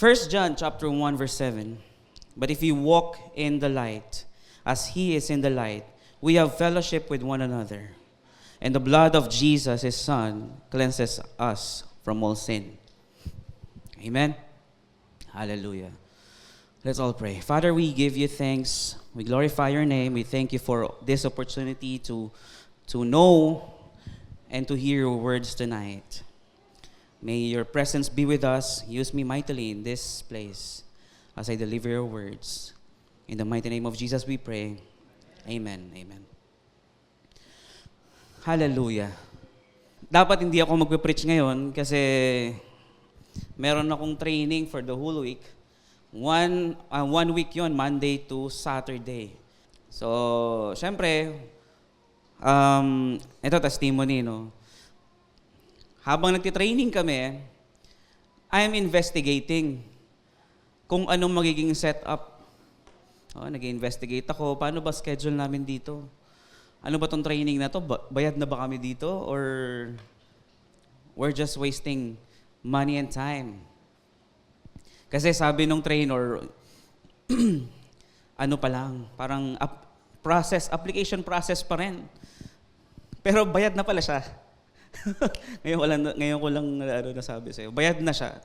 John chapter 1 verse 7. But if we walk in the light, as He is in the light, we have fellowship with one another. And the blood of Jesus, His Son, cleanses us from all sin. Amen? Hallelujah. Let's all pray. Father, we give you thanks. We glorify your name. We thank you for this opportunity to know and to hear your words tonight. May your presence be with us. Use me mightily in this place as I deliver your words. In the mighty name of Jesus we pray. Amen. Amen. Hallelujah. Dapat hindi ako magpe-preach ngayon kasi meron akong training for the whole week. One week yon, Monday to Saturday. So, syempre, ito testimony, no? Habang nagtitraining kami, I'm investigating kung anong magiging setup. Nag-investigate ako, paano ba schedule namin dito? Ano ba tong training na to? Bayad na ba kami dito? Or we're just wasting money and time? Kasi sabi nung trainer, ano pa lang, parang application process pa rin. Pero bayad na pala siya. ngayon ko lang nasabi sa'yo. Bayad na siya.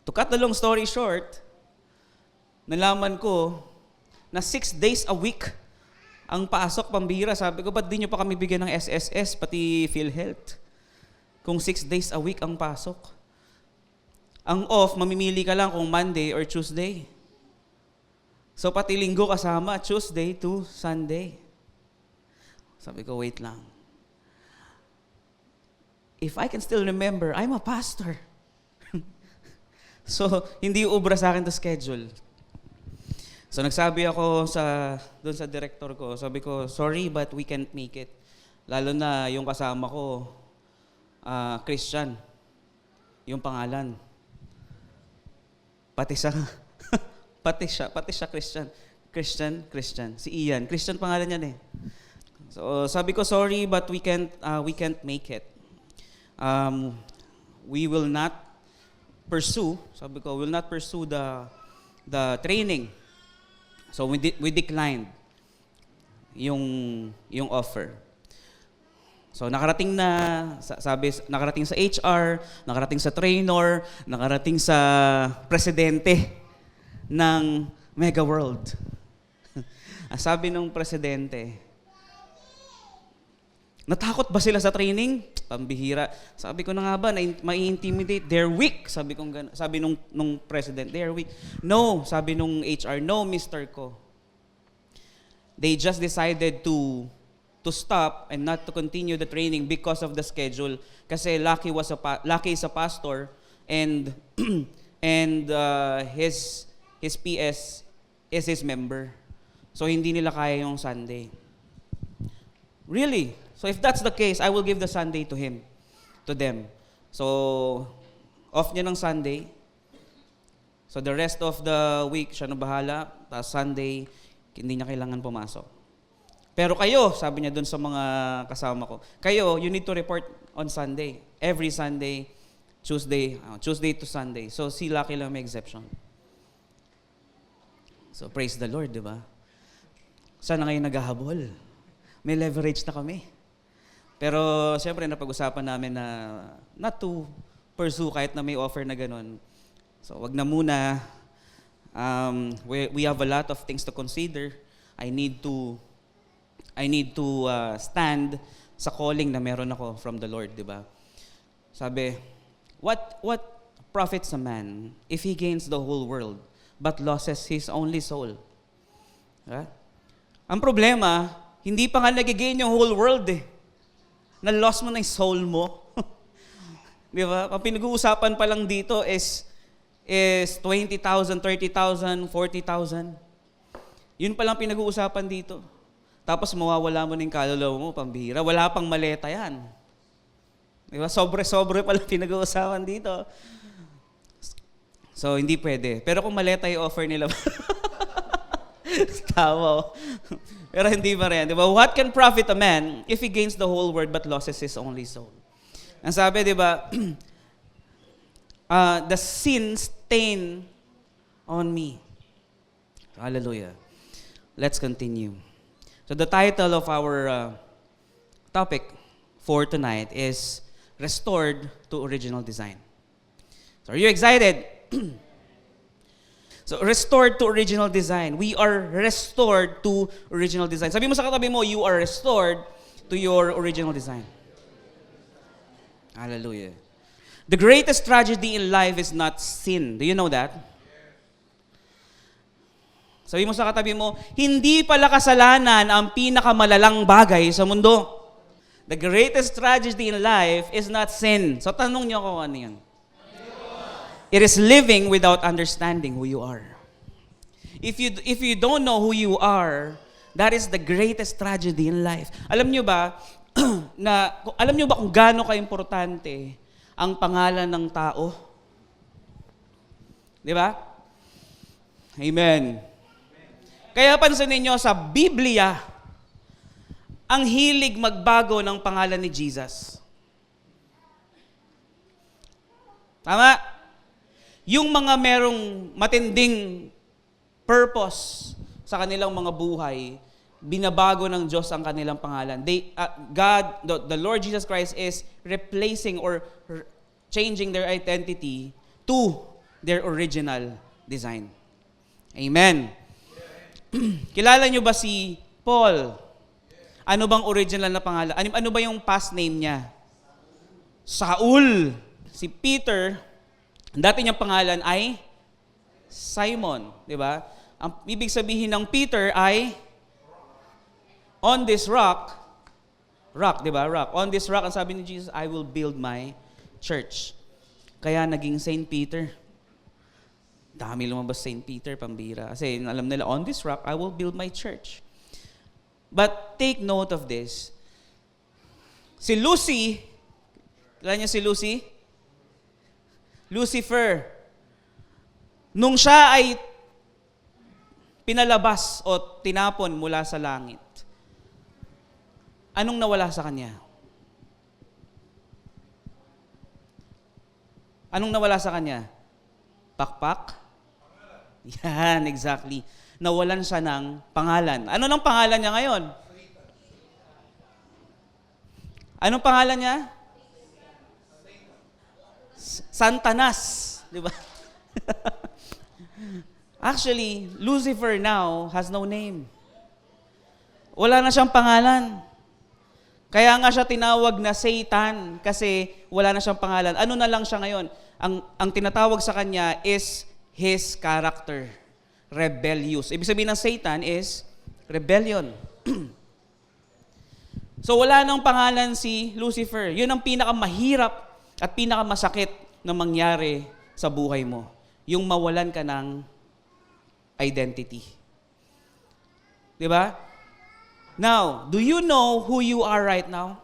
To cut the long story short, nalaman ko na 6 days a week ang pasok, pambira. Sabi ko, ba't di nyo pa kami bigyan ng SSS, pati PhilHealth? Kung 6 days a week ang pasok. Ang off, mamimili ka lang kung Monday or Tuesday. So pati linggo kasama, Tuesday to Sunday. Sabi ko, wait lang. If I can still remember, I'm a pastor. So, hindi ubra sa akin to schedule. So, nagsabi ako doon sa director ko, sabi ko, sorry, but we can't make it. Lalo na yung kasama ko, Christian. Yung pangalan. Pati siya Christian. Christian. Si Ian. Christian pangalan niyan eh. So, sabi ko, sorry, but we can't make it. We will not pursue, the training. So we declined yung offer. So nakarating sa HR, nakarating sa trainer, nakarating sa presidente ng Mega World. Sabi nung presidente, natakot ba sila sa training? Pambihira. Sabi ko na nga ba, mai-intimidate? They're weak. Sabi nung president, they're weak. No, sabi nung HR, no, Mr. Ko. They just decided to stop and not to continue the training because of the schedule. Kasi Lucky is a pastor and his PS is his member. So hindi nila kaya yung Sunday. Really? So if that's the case, I will give the Sunday to them. So, off niya ng Sunday. So the rest of the week, siya na bahala. Tapos Sunday, hindi niya kailangan pumasok. Pero kayo, sabi niya dun sa mga kasama ko, kayo, you need to report on Sunday. Every Sunday, Tuesday to Sunday. So si Lucky lang may exception. So praise the Lord, di ba? Sana ngayon naghahabol? May leverage na kami. Pero siyempre napag-usapan namin na not to pursue kahit na may offer na ganun. So wag na muna. We have a lot of things to consider. I need to stand sa calling na meron ako from the Lord, di ba? Sabi, what profits a man if he gains the whole world but loses his only soul? Diba? Ang problema, hindi pa nga nagigain yung whole world eh. Na-loss mo na yung soul mo. Di ba? Ang pinag-uusapan pa lang dito is 20,000, 30,000, 40,000. Yun pa lang pinag-uusapan dito. Tapos mawawala mo na yung kaluluwa mo, pambihira. Wala pang maleta yan. Di ba? Sobre-sobre pa lang pinag-uusapan dito. So, hindi pwede. Pero kung maleta yung offer nila, tawa. Pero hindi pa rin. Diba? What can profit a man if he gains the whole world but loses his only soul? Ang sabi, di ba, the sin stain on me. Hallelujah. Let's continue. So the title of our topic for tonight is Restored to Original Design. So are you excited? So restored to original design. We are restored to original design. Sabi mo sa katabi mo, you are restored to your original design. Hallelujah. The greatest tragedy in life is not sin. Do you know that? Sabi mo sa katabi mo, hindi pala kasalanan ang pinakamalalang bagay sa mundo. The greatest tragedy in life is not sin. So tanong niyo ako ano yun? It is living without understanding who you are. If you don't know who you are, that is the greatest tragedy in life. Alam niyo ba kung gaano ka-importante ang pangalan ng tao? Di ba? Amen. Kaya pansinin niyo sa Biblia, ang hilig magbago ng pangalan ni Jesus. Tama? Yung mga merong matinding purpose sa kanilang mga buhay, binabago ng Diyos ang kanilang pangalan. God, the Lord Jesus Christ is replacing or changing their identity to their original design. Amen. Kilala niyo ba si Paul? Ano bang original na pangalan? Ano ba yung past name niya? Saul. Si Peter, dati niyang pangalan ay Simon, di ba? Ang ibig sabihin ng Peter ay on this rock, di ba? Rock. On this rock, ang sabi ni Jesus, I will build my church. Kaya naging Saint Peter. Dami lumabas Saint Peter, pambira. Kasi alam nila, on this rock, I will build my church. But take note of this. Si Lucy, kilala niyo si Lucy? Lucifer, nung siya ay pinalabas o tinapon mula sa langit, anong nawala sa kanya? Anong nawala sa kanya? Pakpak? Yan, exactly. Nawalan siya ng pangalan. Ano nang pangalan niya ngayon? Anong pangalan niya? Santanas, di ba? Actually, Lucifer now has no name. Wala na siyang pangalan. Kaya nga siya tinawag na Satan kasi wala na siyang pangalan. Ano na lang siya ngayon? Ang tinatawag sa kanya is his character. Rebellious. Ibig sabihin ng Satan is rebellion. So wala nang pangalan si Lucifer. Yun ang pinakamahirap at pinakamasakit na mangyari sa buhay mo. Yung mawalan ka ng identity. Di ba? Now, do you know who you are right now?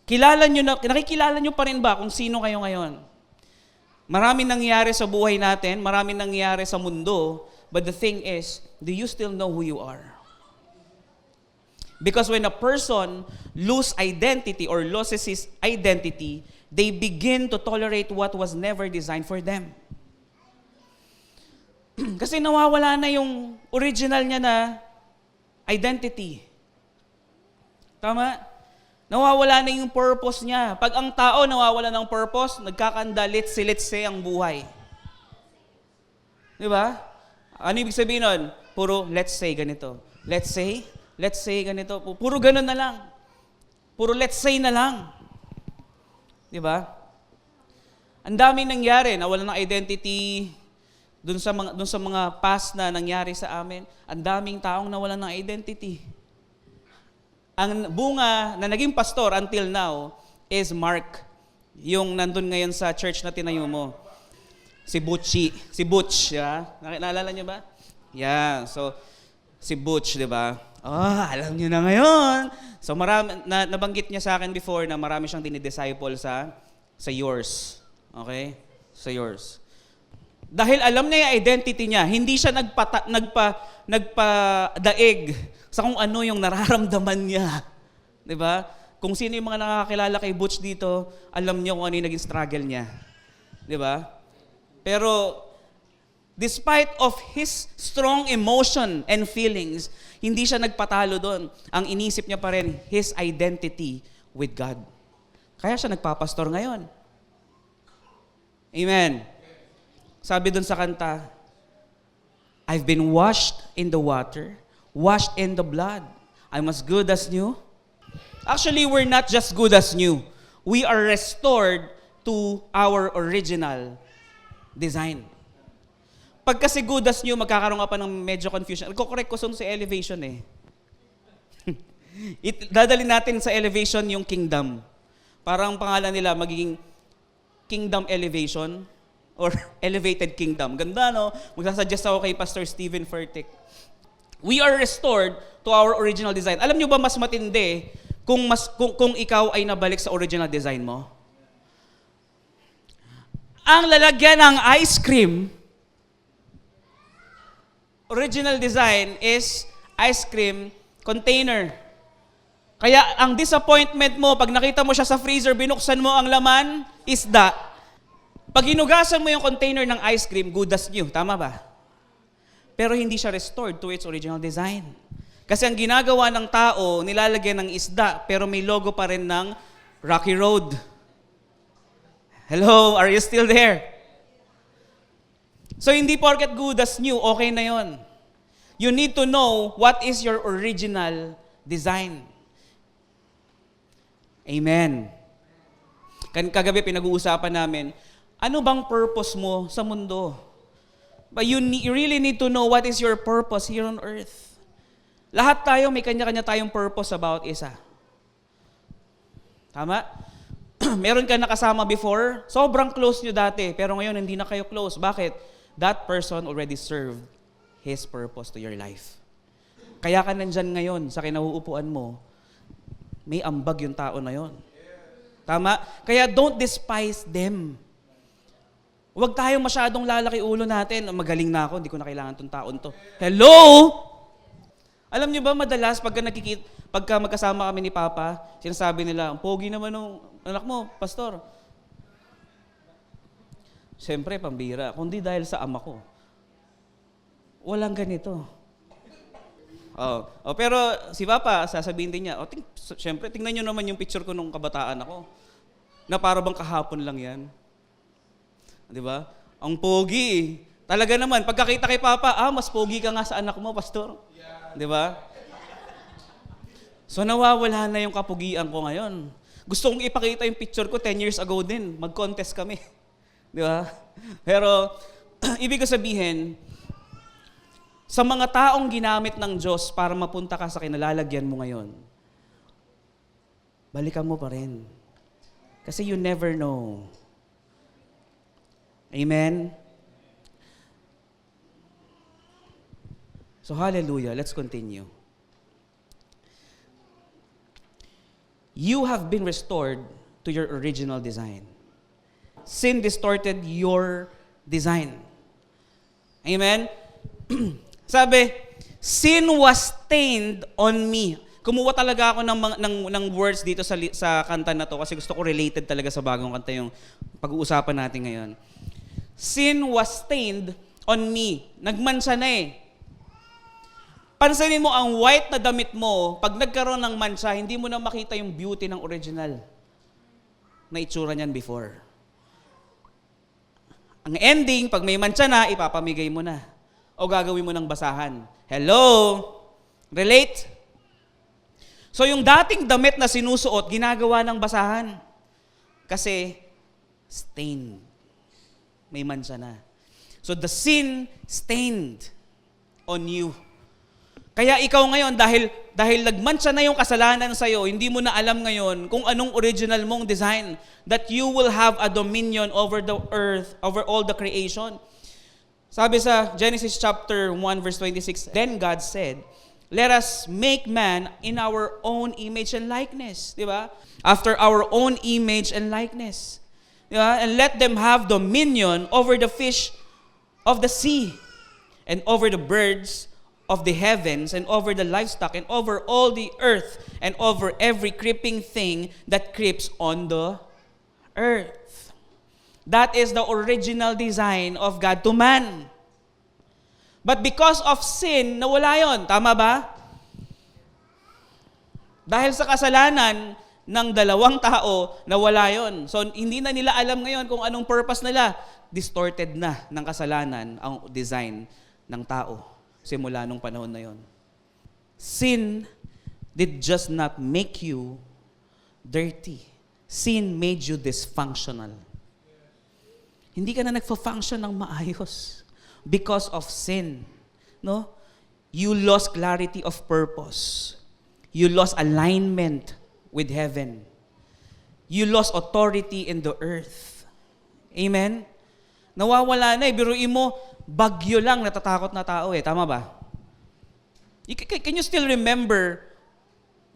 Nakikilala nyo pa rin ba kung sino kayo ngayon? Maraming nangyari sa buhay natin, maraming nangyari sa mundo, but the thing is, do you still know who you are? Because when a person loses identity or loses his identity, they begin to tolerate what was never designed for them. Kasi nawawala na yung original niya na identity. Tama? Nawawala na yung purpose niya. Pag ang tao nawawala ng purpose, nagkakanda litsi-litsi ang buhay. Di ba? Ano ibig sabihin nun? Puro let's say ganito. Let's say ganito. Puro ganun na lang. Puro let's say na lang. Di ba? Ang daming nangyari, nawala ng identity dun sa mga past na nangyari sa amin. Ang daming taong nawalan ng identity. Ang bunga na naging pastor until now is Mark. Yung nandun ngayon sa church na tinayo mo. Si Butch, yeah? Naalala niyo ba? Yeah, so si Butch, di ba? Alam niyo na ngayon. So nabanggit niya sa akin before na marami siyang dinidisciple sa yours. Okay? Sa yours. Dahil alam niya yung identity niya, hindi siya nagpadaig sa kung ano yung nararamdaman niya. Di ba? Kung sino yung mga nakakilala kay Butch dito, alam niya kung ano yung naging struggle niya. Di ba? Pero Despite of his strong emotion and feelings, hindi siya nagpatalo doon. Ang inisip niya pa rin, his identity with God. Kaya siya nagpapastor ngayon. Amen. Sabi doon sa kanta, I've been washed in the water, washed in the blood. I'm as good as new. Actually, we're not just good as new. We are restored to our original design. Pag kasi good as new, magkakaroon ka pa ng medyo confusion. Correct ko sa elevation eh. Dadalhin natin sa elevation yung kingdom. Parang pangalan nila magiging kingdom elevation or elevated kingdom. Ganda, no? Magsasuggest ako kay Pastor Stephen Furtick. We are restored to our original design. Alam nyo ba mas matindi kung ikaw ay nabalik sa original design mo? Ang lalagyan ng ice cream, original design is ice cream container. Kaya ang disappointment mo, pag nakita mo siya sa freezer, binuksan mo ang laman, isda. Pag hinugasan mo yung container ng ice cream, good as new. Tama ba? Pero hindi siya restored to its original design. Kasi ang ginagawa ng tao, nilalagyan ng isda, pero may logo pa rin ng Rocky Road. Hello, are you still there? So hindi porket good as new, okay na yon. You need to know what is your original design. Amen. Kagabi pinag-uusapan namin, ano bang purpose mo sa mundo? But you really need to know what is your purpose here on earth. Lahat tayo, may kanya-kanya tayong purpose about isa. Tama? Meron ka nakasama before, sobrang close nyo dati, pero ngayon hindi na kayo close. Bakit? That person already served his purpose to your life. Kaya ka nandyan ngayon sa kinauupuan mo, may ambag yung tao na yon. Tama? Kaya don't despise them. Huwag tayong masyadong lalaki ulo natin. Magaling na ako, hindi ko na kailangan tong taon to. Hello? Alam niyo ba, madalas, pagka magkasama kami ni Papa, sinasabi nila, ang pogi naman ng anak mo, Pastor. Siyempre, pambira. Kundi dahil sa ama ko. Walang ganito. Pero si Papa, sasabihin din niya, siyempre, tingnan niyo naman yung picture ko nung kabataan ako. Na para bang kahapon lang yan. Di ba? Ang pogi. Talaga naman, pagkakita kay Papa, mas pogi ka nga sa anak mo, Pastor. Yeah. Di ba? So nawawala na yung kapugian ko ngayon. Gusto kong ipakita yung picture ko 10 years ago din. Mag-contest kami. Di ba? Pero, ibig ko sabihin, sa mga taong ginamit ng Diyos para mapunta ka sa kinalalagyan mo ngayon, balikan mo pa rin. Kasi you never know. Amen? So, hallelujah. Let's continue. You have been restored to your original design. Sin distorted your design. Amen? Sabi, sin was stained on me. Kumuha talaga ako ng words dito sa kanta na to kasi gusto ko related talaga sa bagong kanta yung pag-uusapan natin ngayon. Sin was stained on me. Nagmansa na eh. Pansinin mo ang white na damit mo, pag nagkaroon ng mansa, hindi mo na makita yung beauty ng original na itsura niyan before. Ang ending, pag may mansa na, ipapamigay mo na. O gagawin mo ng basahan. Hello? Relate? So yung dating damit na sinusuot, ginagawa ng basahan. Kasi, stained. May mansa na. So the sin stained on you. Kaya ikaw ngayon, dahil nagmansa na yung kasalanan sa'yo, hindi mo na alam ngayon kung anong original mong design, that you will have a dominion over the earth, over all the creation. Sabi sa Genesis chapter 1 verse 26, Then God said, let us make man in our own image and likeness. Di ba? After our own image and likeness. Di ba? And let them have dominion over the fish of the sea, and over the birds of the heavens, and over the livestock, and over all the earth, and over every creeping thing that creeps on the earth. That is the original design of God to man. But because of sin, nawala yon. Tama ba? Dahil sa kasalanan ng dalawang tao, nawala yon. So, hindi na nila alam ngayon kung anong purpose nila. Distorted na ng kasalanan ang design ng tao simula nung panahon na yon. Sin did just not make you dirty. Sin made you dysfunctional. Hindi ka na nagfa-function ng maayos because of sin. No? You lost clarity of purpose. You lost alignment with heaven. You lost authority in the earth. Amen? Nawawala na eh. Biruin mo, bagyo lang natatakot na tao eh. Tama ba? Can you still remember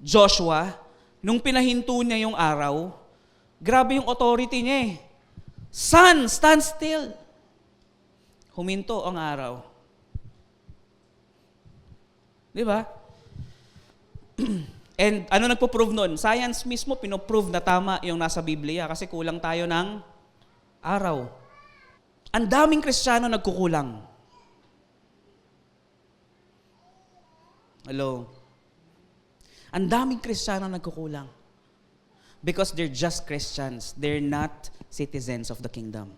Joshua, nung pinahinto niya yung araw, grabe yung authority niya eh. Sun, stand still. Huminto ang araw. Di ba? And ano nagpo-prove nun? Science mismo pinoprove na tama yung nasa Biblia kasi kulang tayo ng araw. Ang daming Kristiyano nagkukulang. Hello? Ang daming Kristiyano nagkukulang. Because they're just Christians. They're not citizens of the kingdom.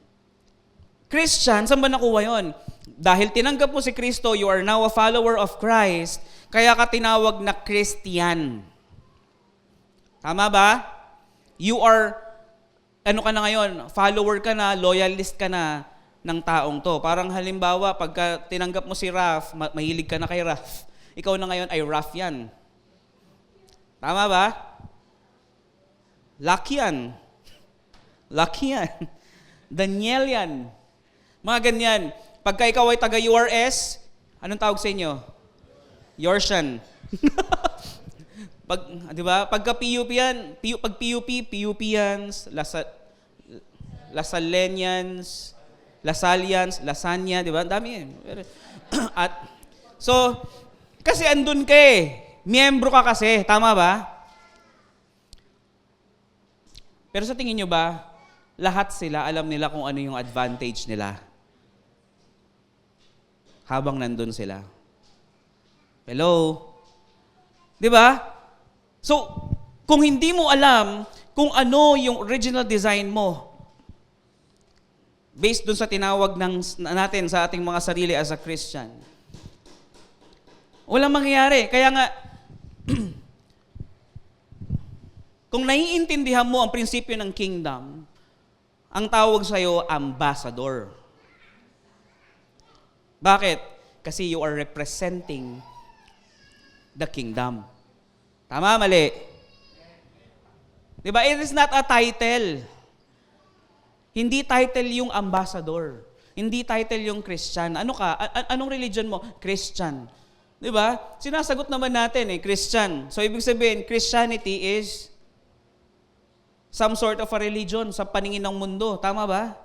Christian, saan ba nakuha yun? Dahil tinanggap mo si Kristo, you are now a follower of Christ, kaya ka tinawag na Christian. Tama ba? You are, ano ka na ngayon? Follower ka na, loyalist ka na ng taong to. Parang halimbawa, pagka tinanggap mo si Raf, mahilig ka na kay Raf, ikaw na ngayon ay Raf yan. Tama ba? Lucky yan. Lucky yan. Daniel yan. Mga ganyan. Pagka ikaw ay taga-URS, anong tawag sa inyo? Yorsian. Di ba? Pagka PUP yan, pag PUP, PUPians, Lasallenians, Lasalians, Lasanya, di ba? Ang dami yan. At, so, kasi andun ka eh. Miyembro ka kasi. Tama ba? Pero sa tingin nyo ba, lahat sila, alam nila kung ano yung advantage nila habang nandun sila? Hello? Di ba? So, kung hindi mo alam kung ano yung original design mo, based dun sa tinawag natin sa ating mga sarili as a Christian, walang mangyayari. Kaya nga, kung naiintindihan mo ang prinsipyo ng kingdom, ang tawag sa'yo, ambassador. Bakit? Kasi you are representing the kingdom. Tama, mali? Diba? It is not a title. Hindi title yung ambassador. Hindi title yung Christian. Ano ka? Anong religion mo? Christian. Diba? Sinasagot naman natin Christian. So, ibig sabihin, Christianity is some sort of a religion sa paningin ng mundo. Tama ba?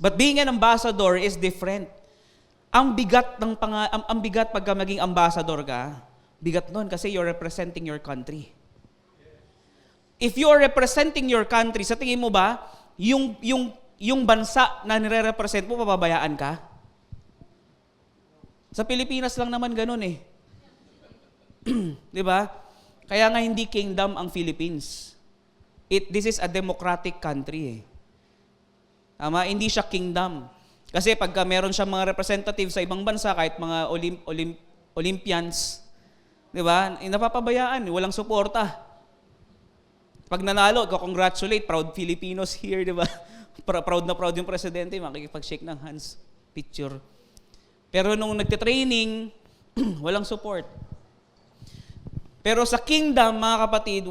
But being an ambassador is different. Ang bigat pagka maging ambassador ka, bigat nun kasi you're representing your country. If you're representing your country, sa tingin mo ba, yung bansa na nire-represent mo, pababayaan ka? Sa Pilipinas lang naman ganun eh. Di ba? Kaya nga hindi kingdom ang Philippines. This is a democratic country eh. Tama? Hindi siya kingdom. Kasi pagka meron siya mga representative sa ibang bansa, kahit mga Olympians, di ba? Napapabayaan, walang suporta. Pag nanalo, congratulate, proud Filipinos here, di ba? Proud na proud yung presidente, makikipag-shake ng hands, picture. Pero nung nagte-training, walang support. Pero sa kingdom, mga kapatid,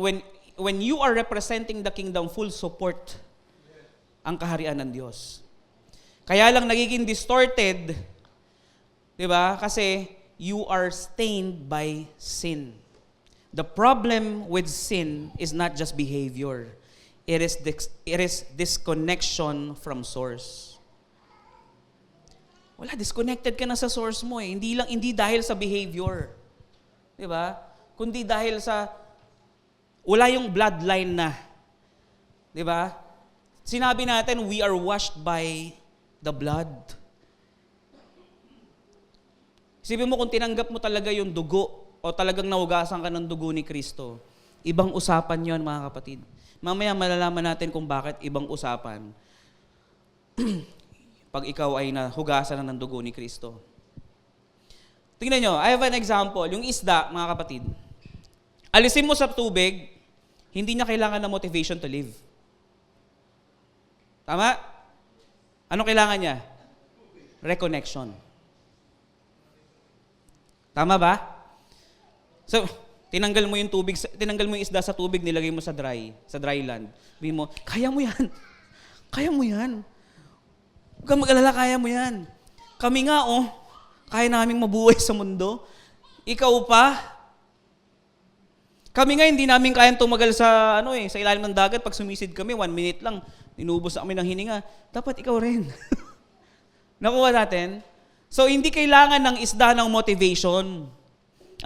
when you are representing the kingdom, full support ang kaharian ng Diyos. Kaya lang nagiging distorted, di ba? Kasi you are stained by sin. The problem with sin is not just behavior. It is disconnection from source. Wala, disconnected ka na sa source mo eh. Hindi dahil sa behavior. Di ba? Kundi dahil sa wala yung bloodline na. Di ba? Sinabi natin, we are washed by the blood. Isipin mo kung tinanggap mo talaga yung dugo o talagang nahugasan ka ng dugo ni Kristo, ibang usapan yon mga kapatid. Mamaya malalaman natin kung bakit ibang usapan pag ikaw ay nahugasan na ng dugo ni Kristo. Tingnan nyo, I have an example. Yung isda, mga kapatid, alisin mo sa tubig, hindi niya kailangan ng motivation to live. Tama? Ano kailangan niya? Reconnection. Tama ba? So, tinanggal mo yung isda sa tubig, nilagay mo sa dry land. Sabihin mo, kaya mo yan. Kaya mo yan. Huwag kang mag-alala, kaya mo yan. Kami nga, kaya naming mabuhay sa mundo. Ikaw pa? Kami nga, hindi namin kayang tumagal sa ilalim ng dagat. Pag sumisid kami, 1 minute lang, inubos na kami ng hininga. Dapat ikaw rin. Nakuha natin? So, hindi kailangan ng isda ng motivation.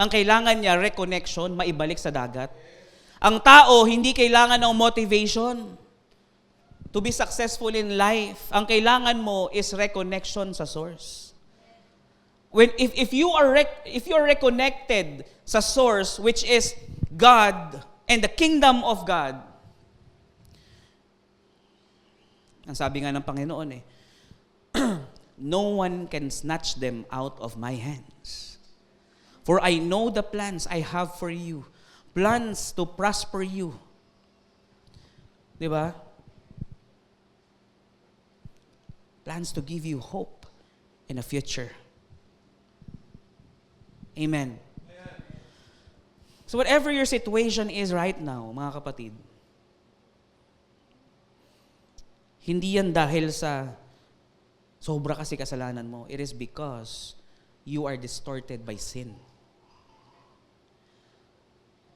Ang kailangan niya, reconnection, maibalik sa dagat. Ang tao, hindi kailangan ng motivation to be successful in life. Ang kailangan mo is reconnection sa source. If you are reconnected sa source, which is God and the kingdom of God, ang sabi nga ng Panginoon no one can snatch them out of my hands. For I know the plans I have for you. Plans to prosper you. Di ba? Plans to give you hope and a future. Amen. So whatever your situation is right now, mga kapatid, hindi yan dahil sa sobra kasi kasalanan mo. It is because you are distorted by sin.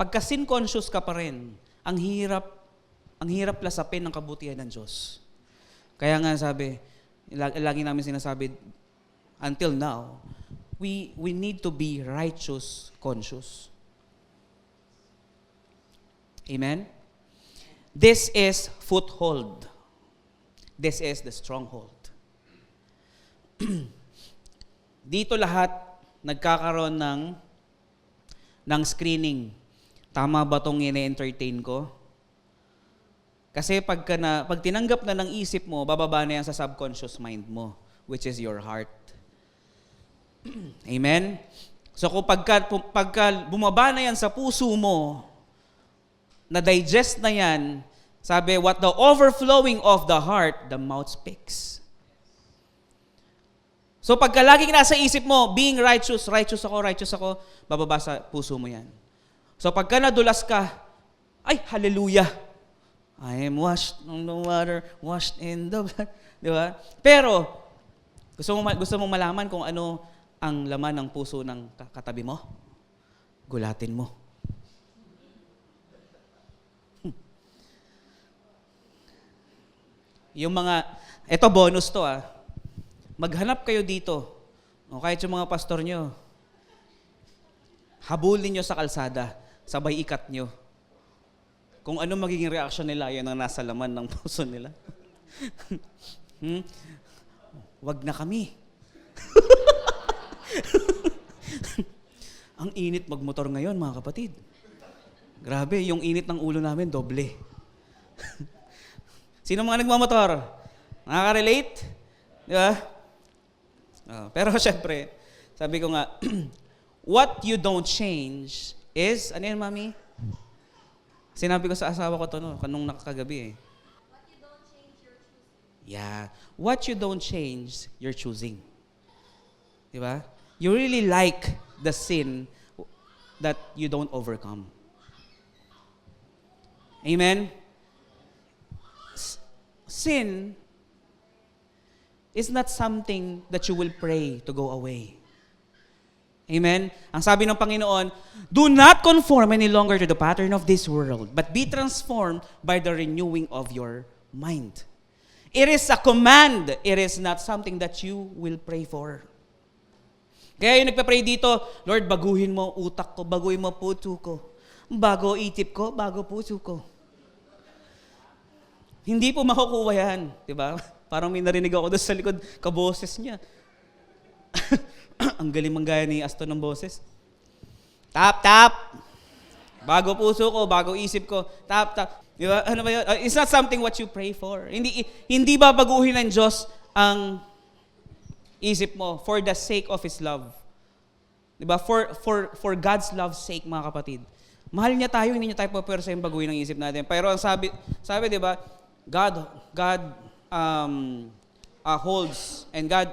Pagka sin conscious ka pa rin, ang hirap lasapin ng kabutihan ng Diyos. Kaya nga sabi, lagi namin sinasabi, until now, we need to be righteous conscious. Amen? This is foothold. This is the stronghold. Dito lahat nagkakaroon ng screening. Tama ba itong ine-entertain ko? Kasi pag tinanggap na ng isip mo, bababa na yan sa subconscious mind mo, which is your heart. Amen? So kung pagka bumaba na yan sa puso mo, na-digest na yan, sabi, what the overflowing of the heart, the mouth speaks. So pagka laging nasa isip mo, being righteous ako, bababa sa puso mo yan. So pagka nadulas ka, ay, hallelujah! I am washed in the water, washed in the blood. Di ba? Pero, gusto mo malaman kung ano ang laman ng puso ng katabi mo? Gulatin mo. Yung ito bonus to maghanap kayo dito. O kahit yung mga pastor nyo, habulin nyo sa kalsada, sabay ikat nyo. Kung ano magiging reaction nila, yan ang nasa laman ng puso nila. Wag na kami. Ang init magmotor ngayon, mga kapatid. Grabe, yung init ng ulo namin, doble. Sino mga nagmamotor? Nakaka-relate? Di ba? Pero syempre, sabi ko nga, what you don't change is, ano yun, mami? Sinabi ko sa asawa ko to kanong nakakagabi What you don't change, you're choosing. Yeah. What you don't change, you're choosing. Di ba? You really like the sin that you don't overcome. Amen? Sin is not something that you will pray to go away. Amen? Ang sabi ng Panginoon, do not conform any longer to the pattern of this world, but be transformed by the renewing of your mind. It is a command. It is not something that you will pray for. Kaya yung nagpa-pray dito, Lord, baguhin mo utak ko, baguhin mo puso ko. Bago itip ko, bago puso ko. Hindi po makukuha yan. Diba? Parang may narinig ako doon sa likod, kaboses niya. Ang galing manggaya ni Aston ng boses. Tap, tap. Bago puso ko, bago isip ko. Tap, tap. Di ba? Ano ba yun? It's not something what you pray for. Hindi babaguhin ng Diyos ang isip mo for the sake of His love. Di ba? For God's love's sake, mga kapatid. Mahal niya tayo, hindi niya tayo papersa yung baguhin ng isip natin. Pero ang sabi di ba, God holds and God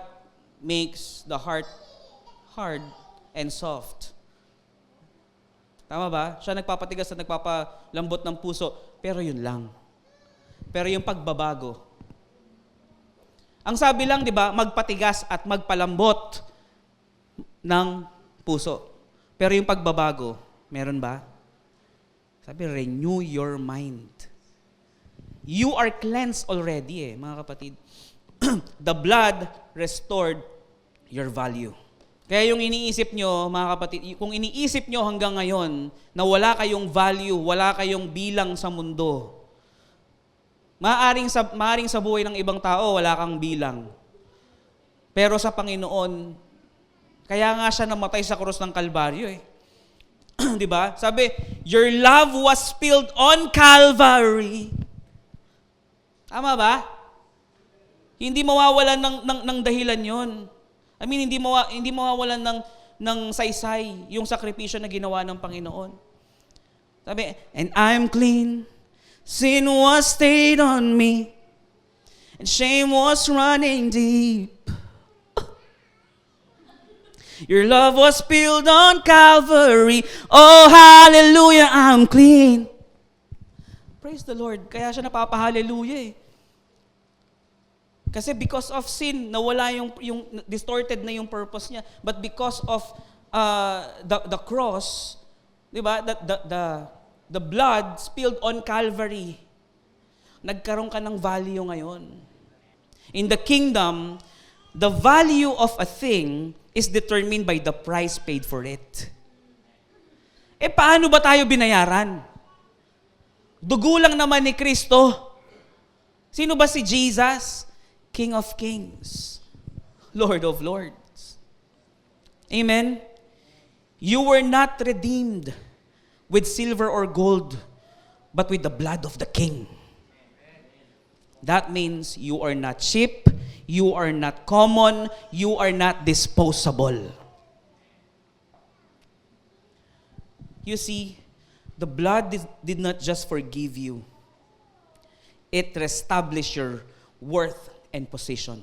makes the heart hard and soft. Tama ba? Siya nagpapatigas at nagpapalambot ng puso. Pero yun lang. Pero yung pagbabago. Ang sabi lang, di ba, magpatigas at magpalambot ng puso. Pero yung pagbabago, meron ba? Sabi, renew your mind. You are cleansed already mga kapatid. The blood restored your value. Kaya yung iniisip nyo, mga kapatid, kung iniisip nyo hanggang ngayon na wala kayong value, wala kayong bilang sa mundo, maaring sa buhay ng ibang tao, wala kang bilang. Pero sa Panginoon, kaya nga siya namatay sa krus ng Kalbaryo Di ba? Sabi, your love was spilled on Calvary. Tama ba? Hindi mawawalan ng dahilan yon. I mean, hindi mawawalan ng saysay yung sakripisyo na ginawa ng Panginoon. Sabi, and I'm clean. Sin was stayed on me. And shame was running deep. Your love was spilled on Calvary. Oh, hallelujah, I'm clean. Praise the Lord. Kaya siya napapa-hallelujah Kasi because of sin, nawala yung distorted na yung purpose niya. But because of the cross, di ba? The blood spilled on Calvary. Nagkaroon ka ng value ngayon. In the kingdom, the value of a thing is determined by the price paid for it. Paano ba tayo binayaran? Dugo lang naman ni Kristo. Sino ba si Jesus? King of Kings, Lord of Lords. Amen? You were not redeemed with silver or gold, but with the blood of the King. That means you are not cheap, you are not common, you are not disposable. You see, the blood did not just forgive you. It reestablished your worth and position.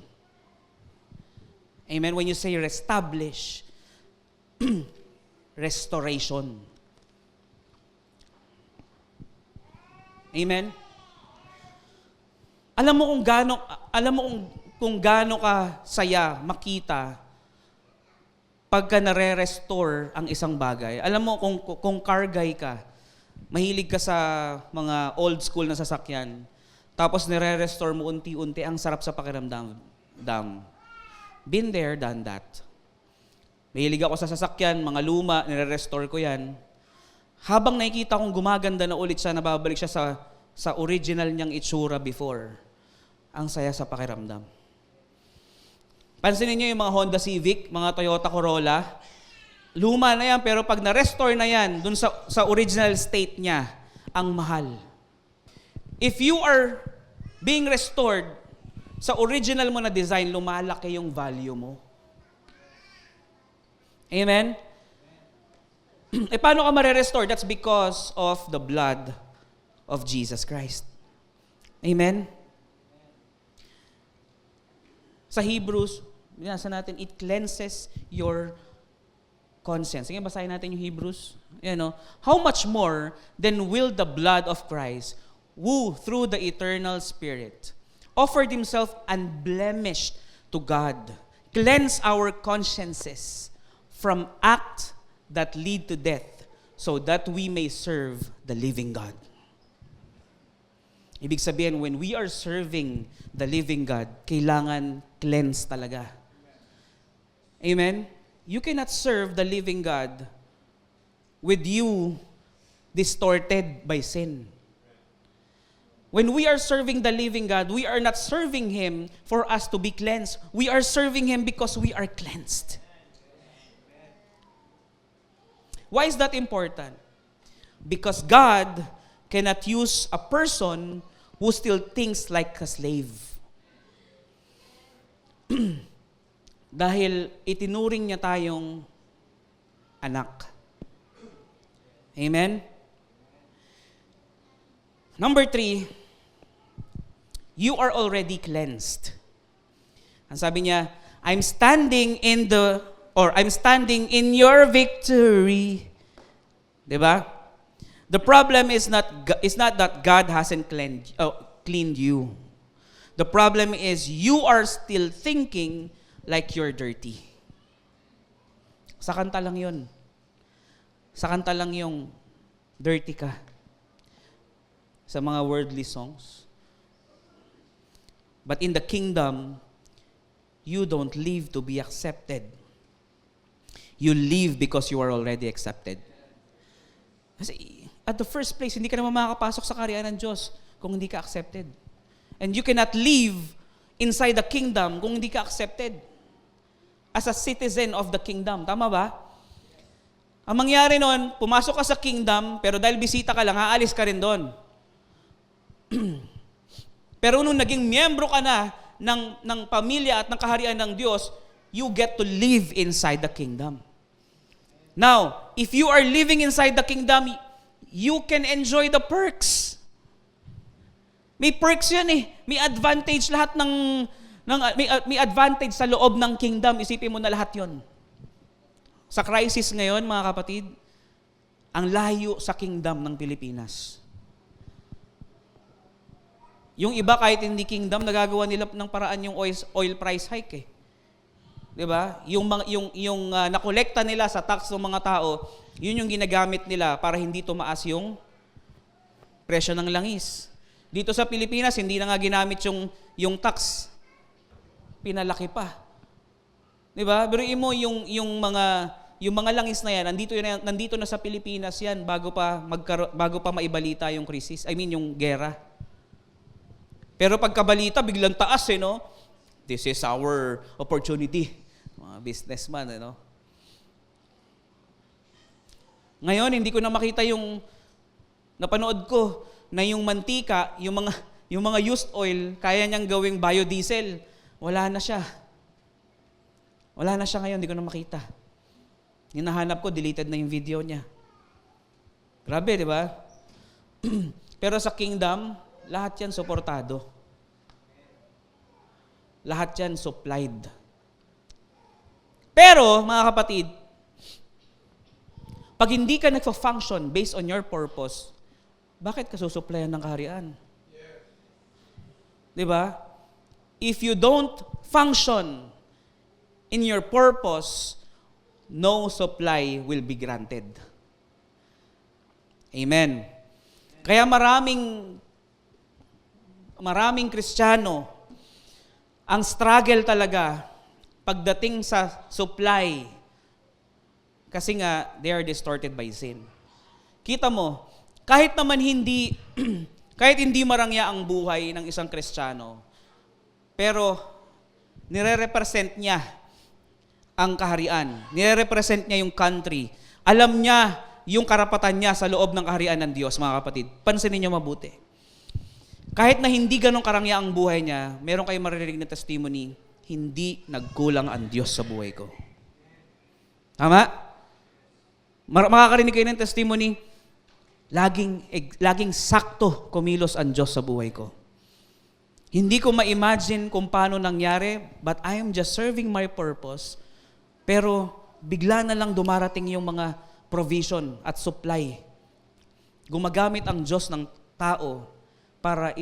Amen? When you say reestablish, restoration. Amen? Alam mo kung gaano ka saya makita pagka nare-restore ang isang bagay. Alam mo kung car guy ka, mahilig ka sa mga old school na sasakyan, tapos nire-restore mo unti-unti, ang sarap sa pakiramdam. Been there, done that. Mahilig ako sa sasakyan, mga luma, nire-restore ko yan. Habang nakikita kong gumaganda na ulit siya, nababalik siya sa original niyang itsura before, ang saya sa pakiramdam. Pansinin niyo yung mga Honda Civic, mga Toyota Corolla, luma na yan, pero pag na-restore na yan, dun sa original state niya, ang mahal. If you are being restored sa original mo na design, lumalaki yung value mo. Amen? Paano ka mare-restore? That's because of the blood of Jesus Christ. Amen? Sa Hebrews, binasa natin, it cleanses your conscience. Sige, basahin natin yung Hebrews. How much more then will the blood of Christ, who through the eternal Spirit offered Himself unblemished to God, cleanse our consciences from acts that lead to death, so that we may serve the living God. Ibig sabihin, when we are serving the living God, kailangan cleanse talaga. Amen? You cannot serve the living God with you distorted by sin. When we are serving the living God, we are not serving Him for us to be cleansed. We are serving Him because we are cleansed. Why is that important? Because God cannot use a person who still thinks like a slave. Dahil itinuring niya tayong anak. Amen? Number 3, you are already cleansed. Ang sabi niya, I'm standing in your victory. Diba? The problem is not that God hasn't cleaned you. The problem is you are still thinking like you're dirty. Sa kanta lang yun. Sa kanta lang yung dirty ka. Sa mga worldly songs. But in the kingdom, you don't live to be accepted. You live because you are already accepted. Kasi at the first place, hindi ka naman makakapasok sa kaharian ng Diyos kung hindi ka accepted. And you cannot live inside the kingdom kung hindi ka accepted. As a citizen of the kingdom. Tama ba? Ang mangyari nun, pumasok ka sa kingdom, pero dahil bisita ka lang, aalis ka rin doon. Pero nung naging miyembro ka na ng pamilya at ng kaharian ng Diyos, you get to live inside the kingdom. Now, if you are living inside the kingdom, you can enjoy the perks. May perks yan eh. May advantage lahat may advantage sa loob ng kingdom. Isipin mo na lahat yon. Sa crisis ngayon, mga kapatid, ang layo sa kingdom ng Pilipinas. Yung iba kahit hindi kingdom, nagagawa nila ng paraan yung oil price hike eh. 'Di ba? Yung nakolekta nila sa tax ng mga tao, yun yung ginagamit nila para hindi tumaas yung presyo ng langis. Dito sa Pilipinas, hindi na nga ginamit yung tax. Pinalaki pa. 'Di ba? Pero yung mga langis na yan, nandito na sa Pilipinas yan bago pa maibalita yung krisis. Yung gera. Pero pagkabalita, biglang taas no? This is our opportunity. Mga businessman, Ngayon, hindi ko na makita yung napanood ko na yung mantika, yung mga used oil, kaya niyang gawing biodiesel. Wala na siya. Wala na siya ngayon, hindi ko na makita. Hinahanap ko, deleted na yung video niya. Grabe, di ba? Pero sa kingdom, lahat yan suportado. Lahat yan supplied. Pero, mga kapatid, pag hindi ka nagfa-function based on your purpose, bakit ka susuplayan ng kaharian? Di ba? If you don't function in your purpose, no supply will be granted. Amen. Kaya maraming Kristiyano, ang struggle talaga pagdating sa supply kasi nga they are distorted by sin. Kita mo, kahit hindi marangya ang buhay ng isang Kristiyano, pero nire-represent niya ang kaharian. Nire-represent niya yung country. Alam niya yung karapatan niya sa loob ng kaharian ng Diyos, mga kapatid. Pansinin niyo mabuti. Kahit na hindi ganong karangya ang buhay niya, meron kayong maririnig na testimony, hindi nagkulang ang Diyos sa buhay ko. Tama? Makakarinig kayo ng testimony, laging sakto kumilos ang Diyos sa buhay ko. Hindi ko ma-imagine kung paano nangyari, but I am just serving my purpose. Pero bigla na lang dumarating yung mga provision at supply. Gumagamit ang Diyos ng tao para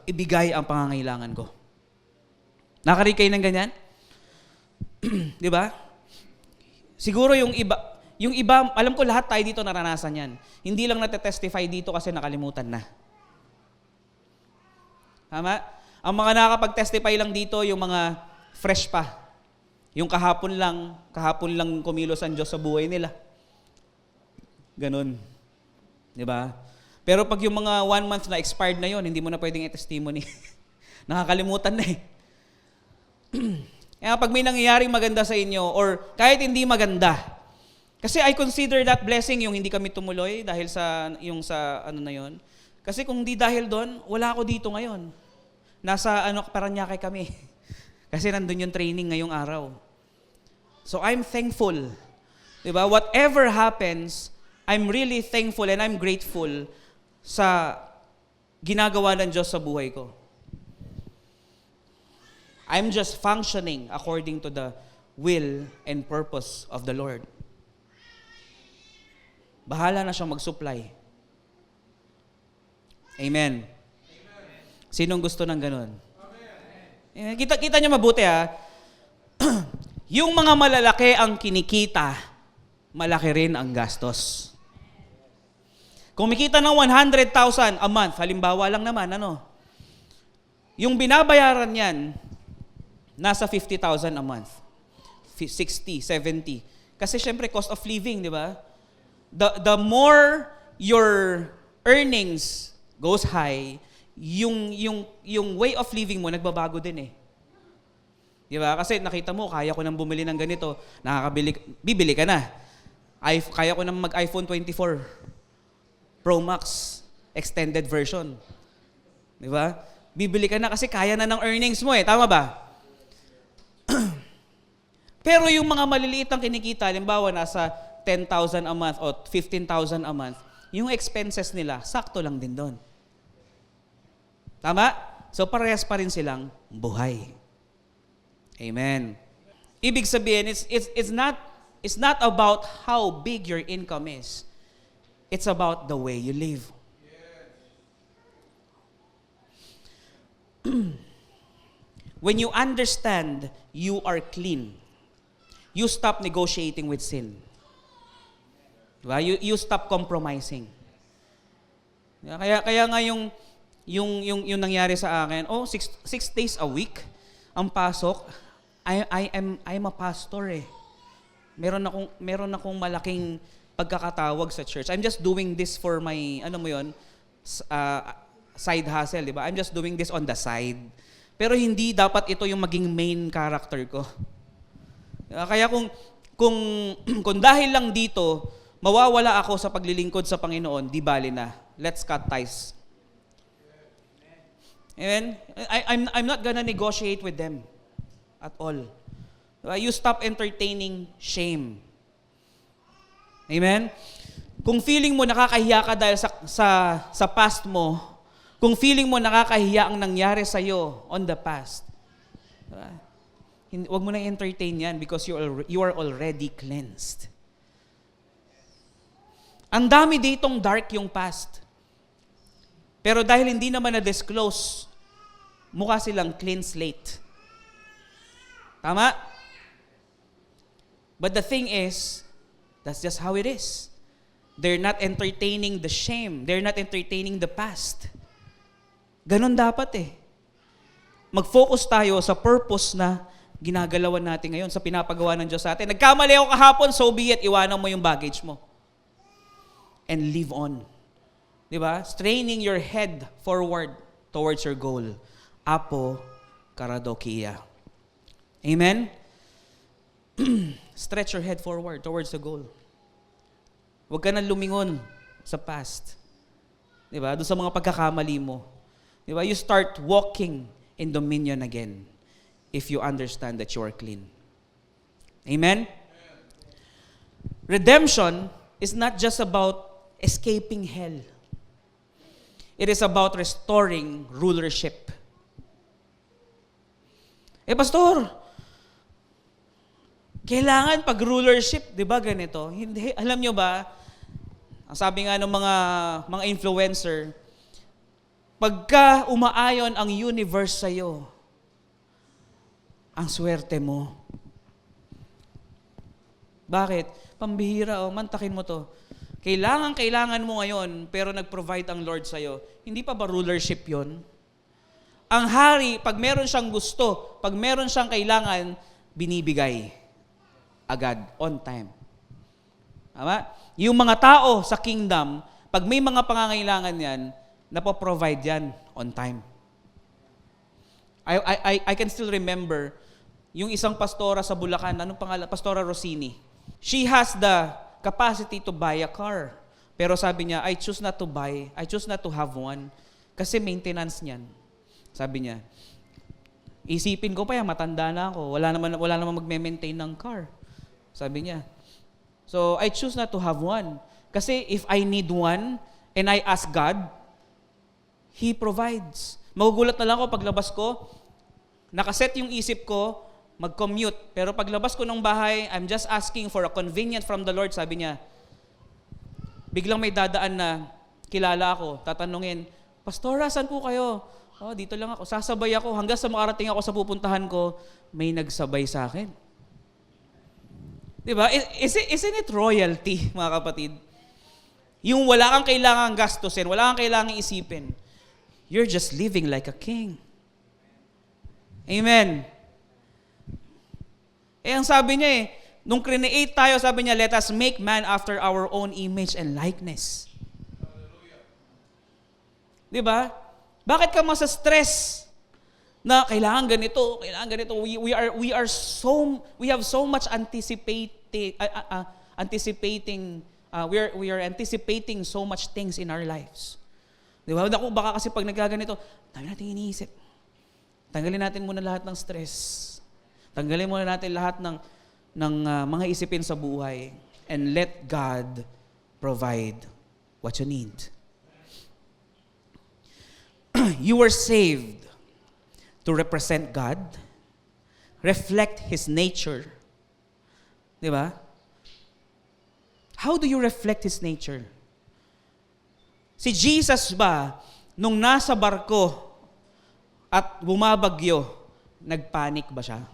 ibigay ang pangangailangan ko. Nakarinig kayo ng ganyan? Di ba? Siguro yung iba, alam ko lahat tayo dito naranasan yan. Hindi lang natetestify dito kasi nakalimutan na. Tama? Ang mga nakakapag-testify lang dito, yung mga fresh pa. Yung kahapon lang kumilos ang Diyos sa buhay nila. Ganun. Di ba? Pero pag yung mga 1 month na expired na yon, hindi mo na pwedeng i-testimony. Nakakalimutan na eh. Kaya pag may nangyayaring maganda sa inyo, or kahit hindi maganda, Kasi I consider that blessing yung hindi kami tumuloy dahil sa ano na yon. Kasi kung hindi dahil doon, wala ako dito ngayon. Nasa Paranaque kami. Kasi nandun yung training ngayong araw. So I'm thankful. Diba? Whatever happens, I'm really thankful and I'm grateful sa ginagawa ng Diyos sa buhay ko. I'm just functioning according to the will and purpose of the Lord. Bahala na siyang mag-supply. Amen. Sinong gusto ng ganun? Kita niyo mabuti ha. Yung mga malalaki ang kinikita, malaki rin ang gastos. Kung kumikita ng 100,000 a month, halimbawa lang naman, yung binabayaran niyan, nasa 50,000 a month. 60, 70. Kasi syempre, cost of living, di ba? The more your earnings goes high, yung way of living mo, nagbabago din eh. Di ba? Kasi nakita mo, kaya ko nang bumili ng ganito, bibili ka na. Kaya ko nang mag-iPhone 24 Pro Max extended version. Di ba? Bibili ka na kasi kaya na ng earnings mo eh. Tama ba? Pero yung mga maliliit ang kinikita, halimbawa nasa 10,000 a month o 15,000 a month, yung expenses nila, sakto lang din doon. Tama? So parehas pa rin silang buhay. Amen. Ibig sabihin, it's not about how big your income is. It's about the way you live. When you understand you are clean, you stop negotiating with sin. Diba? You stop compromising. Kaya nga yung nangyari sa akin, 6 days a week ang pasok. I'm a pastor eh. Meron akong malaking pagkakatawag sa church. I'm just doing this for my side hustle, di ba? I'm just doing this on the side. Pero hindi dapat ito yung maging main character ko. Kaya kung dahil lang dito, mawawala ako sa paglilingkod sa Panginoon, di bali na. Let's cut ties. Amen? I'm not gonna negotiate with them at all. You stop entertaining shame. Amen? Kung feeling mo nakakahiya ka dahil sa past mo, kung feeling mo nakakahiya ang nangyari sa'yo on the past, huwag mo na entertain yan because you are already cleansed. Ang dami ditong dark yung past. Pero dahil hindi naman na-disclose, mukha silang clean slate. Tama? But the thing is, that's just how it is. They're not entertaining the shame. They're not entertaining the past. Ganon dapat eh. Mag-focus tayo sa purpose na ginagalawan natin ngayon, sa pinapagawa ng Diyos sa atin. Nagkamali ako kahapon, so be it, iwanan mo yung baggage mo. And live on. Diba? Straining your head forward towards your goal. Apo Karadokia. Amen? Stretch your head forward towards the goal. Huwag ka na lumingon sa past. Diba? Doon sa mga pagkakamali mo. Diba? You start walking in dominion again if you understand that you are clean. Amen? Redemption is not just about escaping hell. It is about restoring rulership. Pastor, kailangan pag rulership, di ba ganito? Hindi, alam nyo ba, ang sabi nga ng mga influencer, pagka umaayon ang universe sa'yo, ang swerte mo. Bakit? Pambihira, mantakin mo to. Kailangan mo ngayon, pero nag-provide ang Lord sa'yo. Hindi pa ba rulership yon? Ang hari, pag meron siyang gusto, pag meron siyang kailangan, binibigay. Agad, on time. Tama? Yung mga tao sa kingdom, pag may mga pangangailangan yan, napoprovide yan on time. I can still remember, yung isang pastora sa Bulacan, anong pangalan? Pastora Rosini. She has capacity to buy a car. Pero sabi niya, I choose not to have one. Kasi maintenance niyan. Sabi niya, isipin ko pa yan, matanda na ako. Wala naman magme-maintain ng car. Sabi niya. So, I choose not to have one. Kasi if I need one, and I ask God, He provides. Magugulat na lang ako paglabas ko, nakaset yung isip ko, mag-commute. Pero paglabas ko ng bahay, I'm just asking for a convenience from the Lord. Sabi niya, biglang may dadaan na kilala ako, tatanungin, Pastora, saan po kayo? Oh, dito lang ako. Sasabay ako. Hanggang sa makarating ako sa pupuntahan ko, may nagsabay sa akin. Diba? Isn't it royalty, mga kapatid? Yung wala kang kailangang gastusin, wala kang kailangang isipin. You're just living like a king. Amen. Ang sabi niya nung create tayo, sabi niya, let us make man after our own image and likeness. Diba? Bakit ka ma-stress na kailangan ganito? We have so much we are anticipating so much things in our lives. Diba? Baka kasi pag nagaganito, tayo natin iniisip. Tanggalin natin muna lahat ng stress. Tanggalin muna natin lahat ng mga isipin sa buhay. And let God provide what you need. You were saved to represent God, reflect His nature. Diba? How do you reflect His nature? Si Jesus ba, nung nasa barko at bumabagyo, nagpanik ba siya?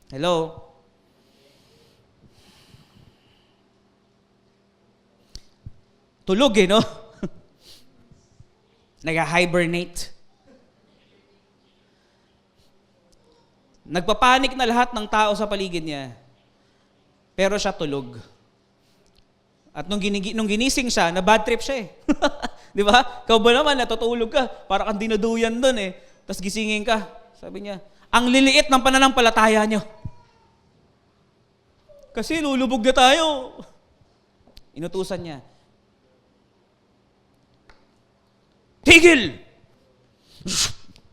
Hello? Tulog no? Nag-hibernate. Nagpapanik na lahat ng tao sa paligid niya. Pero siya tulog. At nung ginising siya, na bad trip siya Di ba? Ikaw ba naman, natutulog ka, para kang dinuduyan doon Tapos gisingin ka. Sabi niya, ang liliit ng pananampalataya niyo. Kasi lulubog na tayo. Inutusan niya. Tigil!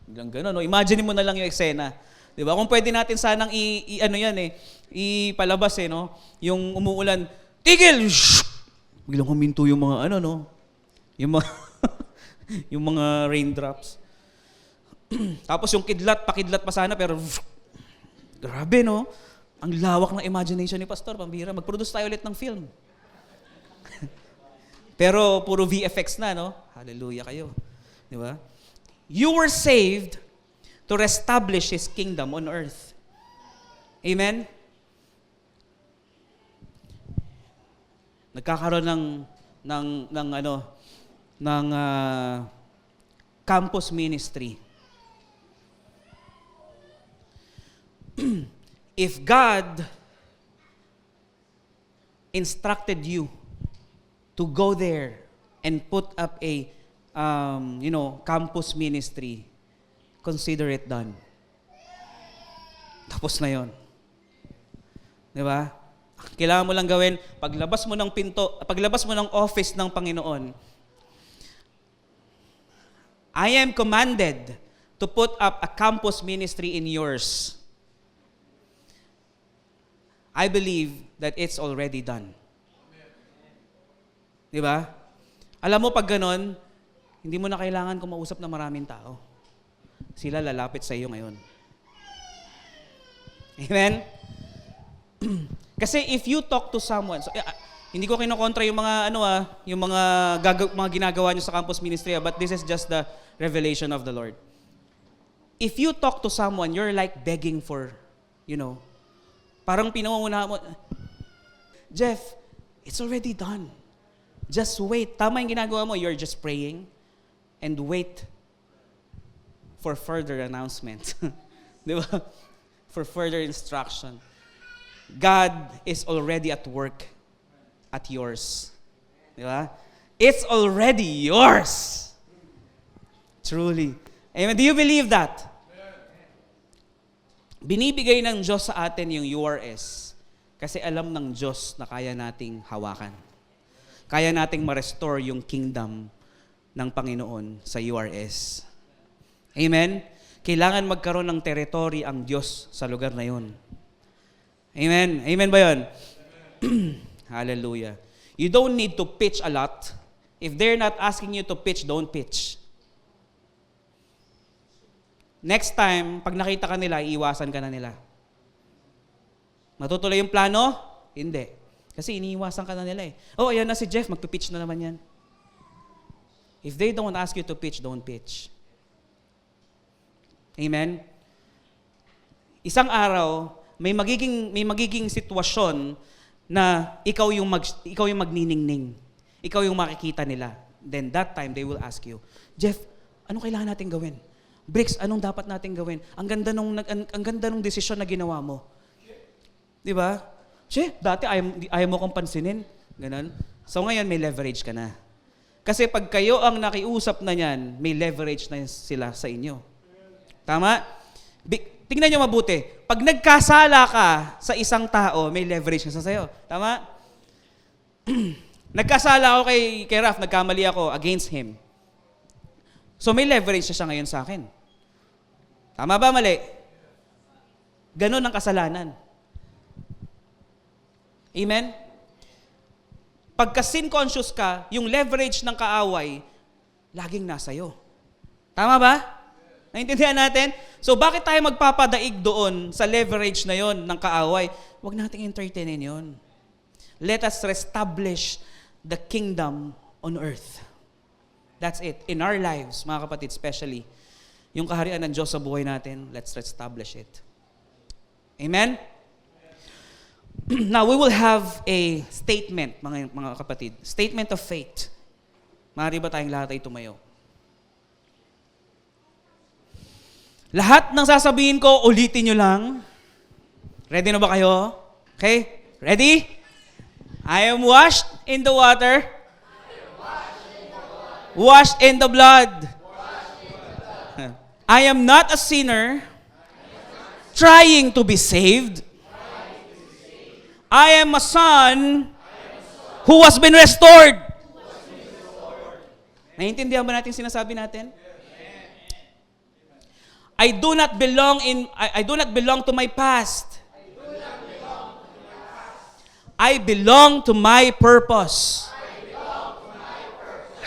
Biglang gano'n, no? Imagine mo na lang yung eksena. Di ba? Kung pwede natin sanang ipalabas no? Yung umuulan, tigil! Biglang huminto yung mga no? Yung mga, yung mga raindrops. Tapos yung pakidlat pa sana, pero grabe, no? Ang lawak ng imagination ni Pastor, pambira. Mag-produce tayo ulit ng film. Pero puro VFX na, no? Hallelujah kayo. Di ba? You were saved to establish His kingdom on earth. Amen? Nagkakaroon ng campus ministry. If God instructed you to go there and put up a campus ministry, consider it done. Tapos na 'yon. 'Di ba? Kailangan mo lang gawin, paglabas mo ng office ng Panginoon, I am commanded to put up a campus ministry in yours. I believe that it's already done. Di ba? Alam mo, pag ganon, hindi mo na kailangan kumausap ng maraming tao. Sila lalapit sa iyo ngayon. Amen? Kasi if you talk to someone, hindi ko kinokontra yung mga mga ginagawa niyo sa campus ministry, but this is just the revelation of the Lord. If you talk to someone, you're like begging for, parang pinangungunahan mo, Jeff, it's already done. Just wait. Tama yung ginagawa mo, you're just praying and wait for further announcement. Di ba? For further instruction. God is already at work at yours. Di ba? It's already yours. Truly. Amen. Do you believe that? Binibigay ng Diyos sa atin yung URS Kasi alam ng Diyos na kaya nating hawakan. Kaya nating ma-restore yung kingdom ng Panginoon sa URS. Amen? Kailangan magkaroon ng territory ang Diyos sa lugar na yun. Amen? Amen ba yun? Hallelujah. You don't need to pitch a lot. If they're not asking you to pitch, don't pitch. Next time, pag nakita ka nila, iiwasan ka na nila. Matutuloy yung plano? Hindi. Kasi iniiwasan ka na nila eh. Oh, ayan na si Jeff, magpipitch na naman yan. If they don't ask you to pitch, don't pitch. Amen? Isang araw, may magiging sitwasyon na ikaw yung magniningning. Ikaw yung makikita nila. Then that time, they will ask you, Jeff, anong kailangan natin gawin? Bricks, anong dapat natin gawin? Ang ganda nung desisyon na ginawa mo. Di ba? Che, dati ayaw mo kong pansinin. Ganun. So ngayon, may leverage ka na. Kasi pag kayo ang nakiusap na yan, may leverage na sila sa inyo. Tama? Tingnan nyo mabuti. Pag nagkasala ka sa isang tao, may leverage na sa sayo. Tama? Nagkasala ako kay Raf, nagkamali ako against him. So may leverage na siya ngayon sa akin. Tama ba, mali? Ganon ang kasalanan. Amen? Pagka sin conscious ka, yung leverage ng kaaway, laging nasa iyo. Tama ba? Naintindihan natin? So bakit tayo magpapadaig doon sa leverage na yon ng kaaway? Huwag nating entertainin yon. Let us reestablish the kingdom on earth. That's it. In our lives, mga kapatid, especially, yung kaharian ng Diyos sa buhay natin, let's establish it. Amen? Now, we will have a statement, mga kapatid. Statement of faith. Maaari ba tayong lahat ay tumayo? Lahat ng sasabihin ko, ulitin nyo lang. Ready na ba kayo? Okay? Ready? I am washed in the water. Washed in the blood. I am not a sinner trying to be saved. I am a son who has been restored. Naiintindihan ba natin sinasabi natin? I do not belong to my past. I belong to my purpose.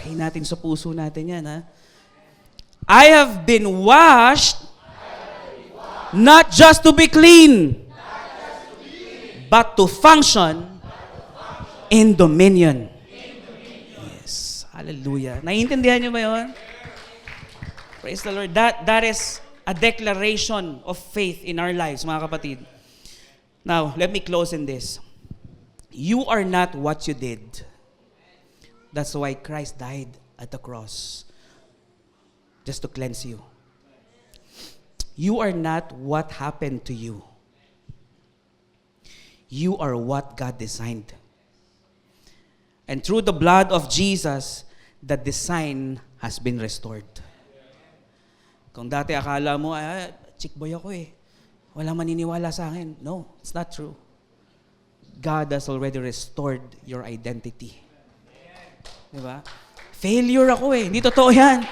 Lagay natin sa puso natin yan, ha? I have been washed, not just to be clean, but to function in dominion. Yes. Hallelujah. Naiintindihan niyo ba yun? Praise the Lord. That is a declaration of faith in our lives, mga kapatid. Now, let me close in this. You are not what you did. That's why Christ died at the cross. Just to cleanse you. You are not what happened to you. You are what God designed. And through the blood of Jesus, the design has been restored. Kung dati akala mo, chick boy ako eh. Walang maniniwala sa akin. No, it's not true. God has already restored your identity. Diba? Failure ako eh. Hindi totoo yan.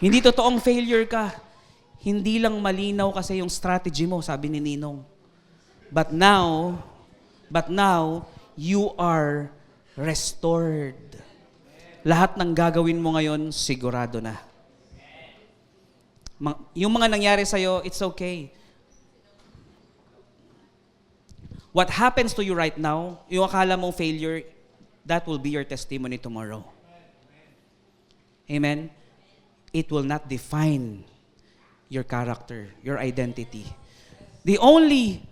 Hindi totoong failure ka. Hindi lang malinaw kasi yung strategy mo, sabi ni Ninong. But now, you are restored. Lahat ng gagawin mo ngayon, sigurado na. Yung mga nangyari sa'yo, it's okay. What happens to you right now, yung akala mong failure, that will be your testimony tomorrow. Amen? It will not define your character, your identity. The only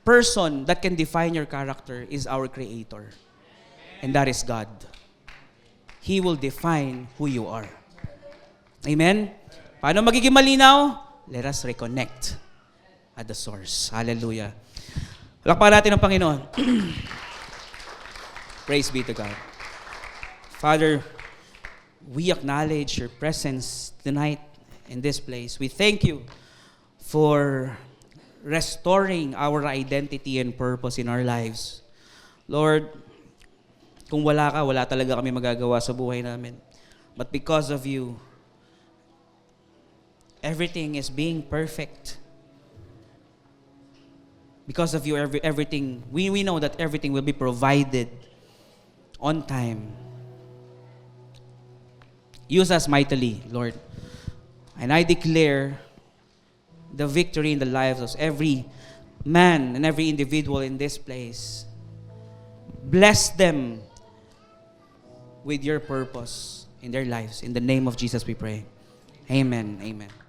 person that can define your character is our Creator. And that is God. He will define who you are. Amen? Paano magiging malinaw? Let us reconnect at the source. Hallelujah. Lakpan natin ang Panginoon. Praise be to God. Father, we acknowledge your presence tonight in this place. We thank you for restoring our identity and purpose in our lives. Lord, kung wala ka, wala talaga kami magagawa sa buhay namin. But because of you, everything is being perfect. Because of you, everything, we know that everything will be provided on time. Use us mightily, Lord. And I declare the victory in the lives of every man and every individual in this place. Bless them with your purpose in their lives. In the name of Jesus we pray. Amen. Amen.